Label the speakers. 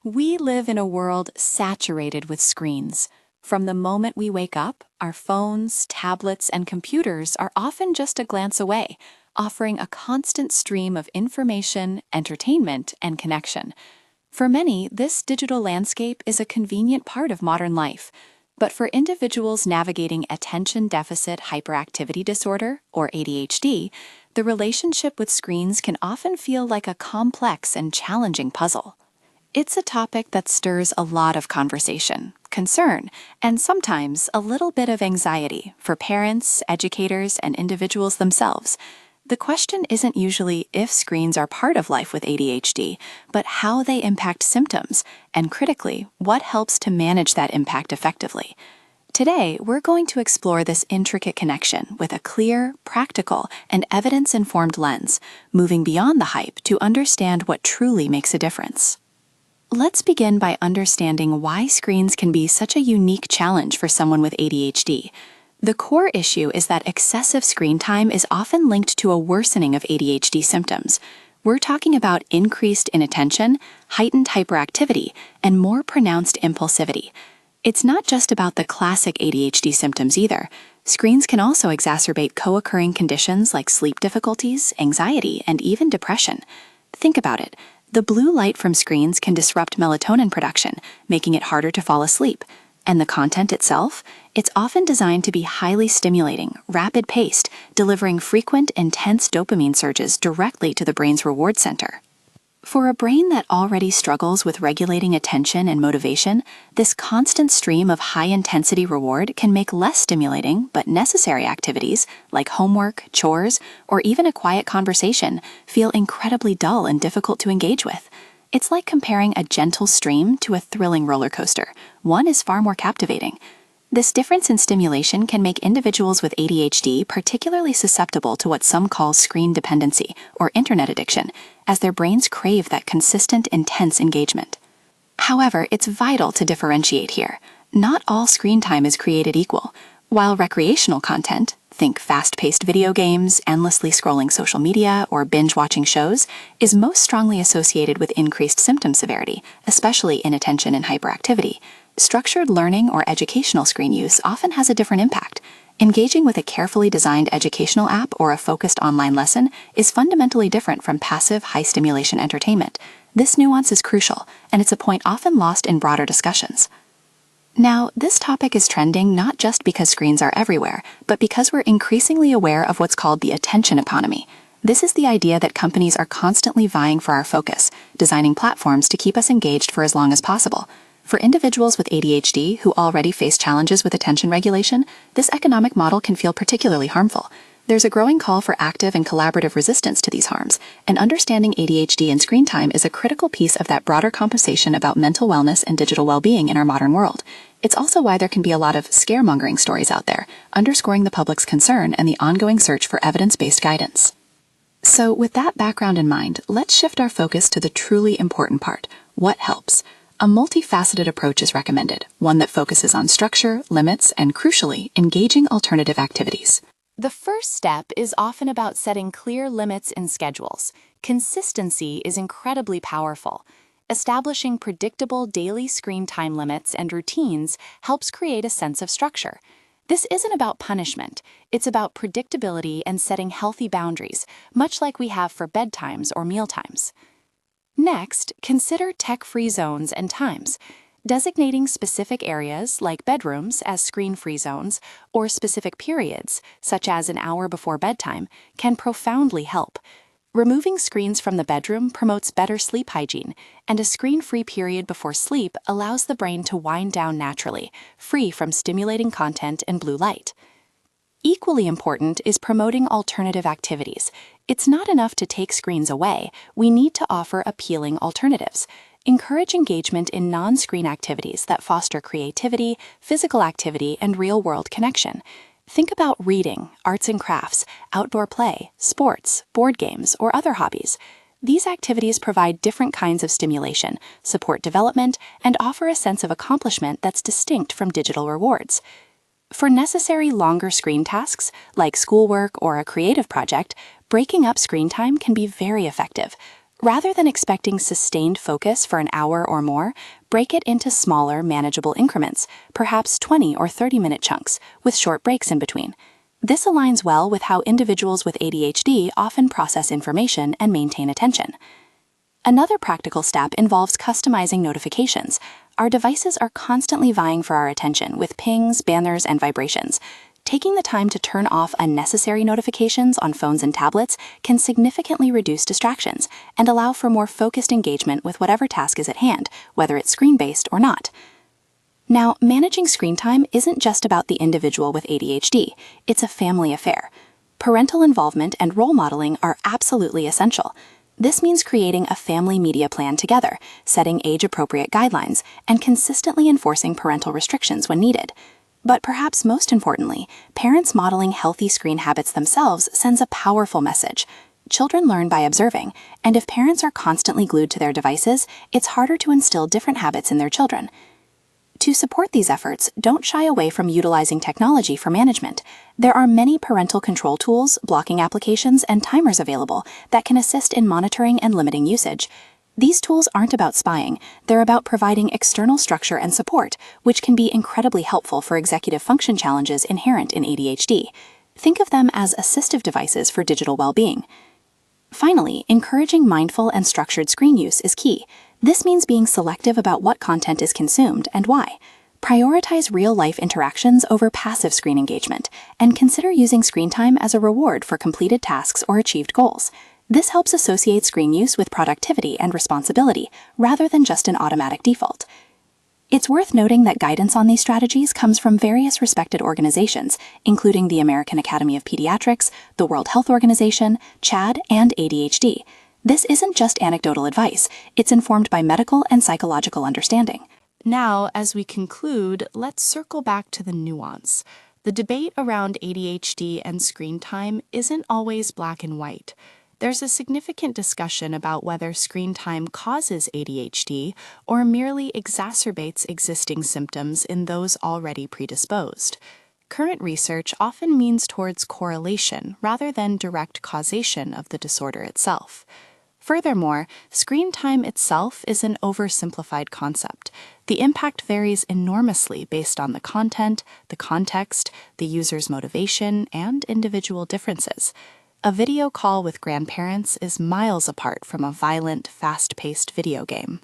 Speaker 1: We live in a world saturated with screens. From the moment we wake up, our phones, tablets, and computers are often just a glance away, offering a constant stream of information, entertainment, and connection. For many, this digital landscape is a convenient part of modern life. But for individuals navigating attention deficit hyperactivity disorder, or ADHD, the relationship with screens can often feel like a complex and challenging puzzle. It's a topic that stirs a lot of conversation, concern, and sometimes a little bit of anxiety for parents, educators, and individuals themselves. The question isn't usually if screens are part of life with ADHD, but how they impact symptoms, and critically, what helps to manage that impact effectively. Today, we're going to explore this intricate connection with a clear, practical, and evidence-informed lens, moving beyond the hype to understand what truly makes a difference. Let's begin by understanding why screens can be such a unique challenge for someone with ADHD. The core issue is that excessive screen time is often linked to a worsening of ADHD symptoms. We're talking about increased inattention, heightened hyperactivity, and more pronounced impulsivity. It's not just about the classic ADHD symptoms either. Screens can also exacerbate co-occurring conditions like sleep difficulties, anxiety, and even depression. Think about it. The blue light from screens can disrupt melatonin production, making it harder to fall asleep. And the content itself? It's often designed to be highly stimulating, rapid-paced, delivering frequent, intense dopamine surges directly to the brain's reward center. For a brain that already struggles with regulating attention and motivation, this constant stream of high-intensity reward can make less stimulating but necessary activities like homework, chores, or even a quiet conversation feel incredibly dull and difficult to engage with. It's like comparing a gentle stream to a thrilling roller coaster. One is far more captivating. This difference in stimulation can make individuals with ADHD particularly susceptible to what some call screen dependency or internet addiction, as their brains crave that consistent, intense engagement. However, it's vital to differentiate here. Not all screen time is created equal. While recreational content, think fast-paced video games, endlessly scrolling social media, or binge-watching shows, is most strongly associated with increased symptom severity, especially inattention and hyperactivity. Structured learning or educational screen use often has a different impact. Engaging with a carefully designed educational app or a focused online lesson is fundamentally different from passive, high-stimulation entertainment. This nuance is crucial, and it's a point often lost in broader discussions. Now, this topic is trending not just because screens are everywhere, but because we're increasingly aware of what's called the attention economy. This is the idea that companies are constantly vying for our focus, designing platforms to keep us engaged for as long as possible. For individuals with ADHD who already face challenges with attention regulation, this economic model can feel particularly harmful. There's a growing call for active and collaborative resistance to these harms, and understanding ADHD and screen time is a critical piece of that broader conversation about mental wellness and digital well-being in our modern world. It's also why there can be a lot of scaremongering stories out there, underscoring the public's concern and the ongoing search for evidence-based guidance. So with that background in mind, let's shift our focus to the truly important part: what helps? A multifaceted approach is recommended, one that focuses on structure, limits, and crucially, engaging alternative activities. The first step is often about setting clear limits in schedules. Consistency is incredibly powerful. Establishing predictable daily screen time limits and routines helps create a sense of structure. This isn't about punishment, it's about predictability and setting healthy boundaries, much like we have for bedtimes or mealtimes. Next, consider tech-free zones and times. Designating specific areas, like bedrooms, as screen-free zones, or specific periods, such as an hour before bedtime, can profoundly help. Removing screens from the bedroom promotes better sleep hygiene, and a screen-free period before sleep allows the brain to wind down naturally, free from stimulating content and blue light. Equally important is promoting alternative activities. It's not enough to take screens away, we need to offer appealing alternatives. Encourage engagement in non-screen activities that foster creativity, physical activity, and real-world connection. Think about reading, arts and crafts, outdoor play, sports, board games, or other hobbies. These activities provide different kinds of stimulation, support development, and offer a sense of accomplishment that's distinct from digital rewards. For necessary longer screen tasks, like schoolwork or a creative project, breaking up screen time can be very effective. Rather than expecting sustained focus for an hour or more, break it into smaller, manageable increments, perhaps 20 or 30-minute chunks, with short breaks in between. This aligns well with how individuals with ADHD often process information and maintain attention. Another practical step involves customizing notifications. Our devices are constantly vying for our attention with pings, banners, and vibrations. Taking the time to turn off unnecessary notifications on phones and tablets can significantly reduce distractions and allow for more focused engagement with whatever task is at hand, whether it's screen-based or not. Now, managing screen time isn't just about the individual with ADHD, it's a family affair. Parental involvement and role modeling are absolutely essential. This means creating a family media plan together, setting age-appropriate guidelines, and consistently enforcing parental restrictions when needed. But perhaps most importantly, parents modeling healthy screen habits themselves sends a powerful message. Children learn by observing, and if parents are constantly glued to their devices, it's harder to instill different habits in their children. To support these efforts, don't shy away from utilizing technology for management. There are many parental control tools, blocking applications, and timers available that can assist in monitoring and limiting usage. These tools aren't about spying, they're about providing external structure and support, which can be incredibly helpful for executive function challenges inherent in ADHD. Think of them as assistive devices for digital well-being. Finally, encouraging mindful and structured screen use is key. This means being selective about what content is consumed and why. Prioritize real-life interactions over passive screen engagement, and consider using screen time as a reward for completed tasks or achieved goals. This helps associate screen use with productivity and responsibility, rather than just an automatic default. It's worth noting that guidance on these strategies comes from various respected organizations, including the American Academy of Pediatrics, the World Health Organization, CHAD, and ADHD. This isn't just anecdotal advice, it's informed by medical and psychological understanding.
Speaker 2: Now, as we conclude, let's circle back to the nuance. The debate around ADHD and screen time isn't always black and white. There's a significant discussion about whether screen time causes ADHD or merely exacerbates existing symptoms in those already predisposed. Current research often leans towards correlation rather than direct causation of the disorder itself. Furthermore, screen time itself is an oversimplified concept. The impact varies enormously based on the content, the context, the user's motivation, and individual differences. A video call with grandparents is miles apart from a violent, fast-paced video game.